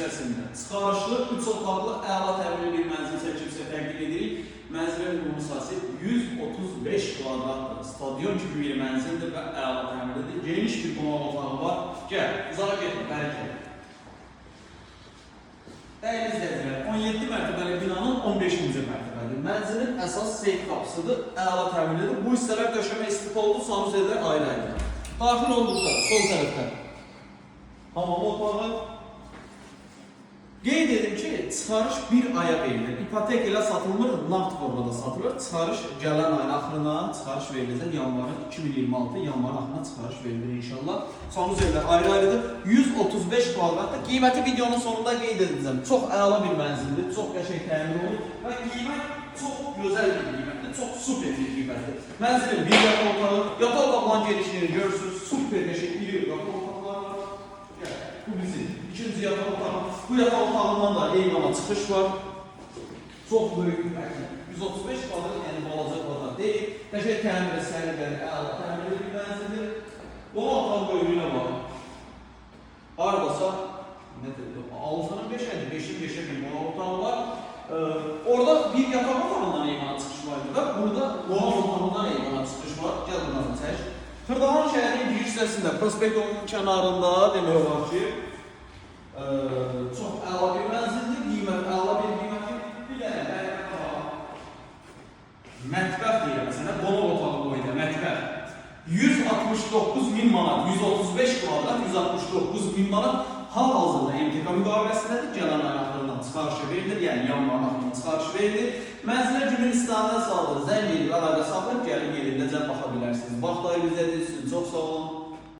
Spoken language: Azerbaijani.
hissəsində çıxarışlı, 3 otaqlı, əla təmirli bir mənzil çəkimsə təqdim edirik. Mənzilin ümumi sahəsi 135 kvadratdır. Stadion kimi bir mənzildir və əla təmirlidir. Geniş bir qonaq otağı var. Gəl, uzağa getmə, bəri gəl. Dəyərli izləyicilər, 17 mərtəbəli binanın 15-ci mərtəbədir. Mənzilin əsas seyf qapısıdır, əla təmirlidir. Bu hissələr döşəmə istif oldu, sanuzəllər ayrı-ayrı. Daxil olduqda, sol tərəfdə hamam otağı. Qeyd edim ki, çıxarış bir aya verilir. İpotek ilə satılmır, nağd formada satılır. Çıxarış gələn ayın axırına çıxarış veriləcək. Yanvarın 2026 yanvarın axırına çıxarış verilir inşallah. Sanuzəllər ayrı-ayrıdır. 135 kvadratdır. Qiyməti videonun sonunda qeyd edəcəm. Çox əla bir mənzildir, çox qəşəng təmir olunur və qiymət çox gözəl bir qiymətdir, çox super bir qiymətdir. Mənzilin bir yataq otağı, yataq otaqların genişliyini görürsünüz. Super qəşəng bir yataq otaqlar var. Bu bizim ikinci yataq otağı. Bu yataq otağından da eyvana çıxış var. Çox böyük, 135 kvadrat, yəni balaca kvadrat deyil. Qəşəng təmir, səliqəli, əla təmirli bir mənzildir. Qonaq otağı böyüklüyünə var. Haradasa, nə dedim, 6'nın 5'ədir, 5'in 5'ə bir qonaq otağı var. Orada bir yataq otağından eyvana çıxış var və burada qonaq otağından eyvana çıxış var. Gəl bunları çək. Xırdalan şəhərin giriş hissəsində, prospekt yolunun kənarında demək olar ki, çox əla bir mənzildir, qiymət əla bir qiymətdir. Bir dənə mətbəx deyir, məsələn, qonaq otağı boyda mətbəx. 169.000 manat, 135 kvadrat, 169.000 manat hal-hazırda MTK müqaviləsindədir. Gələn ayın axırından çıxarışı verilir, yəni yanvarın axırından çıxarışı verilir. Mənzilə günün istihanədən saldır, zəng edib, əlaqə saxlayıb, gəlin yerindəcə baxa bilərsiniz. Vaxtları bizə edirsiniz, çox sağ olun.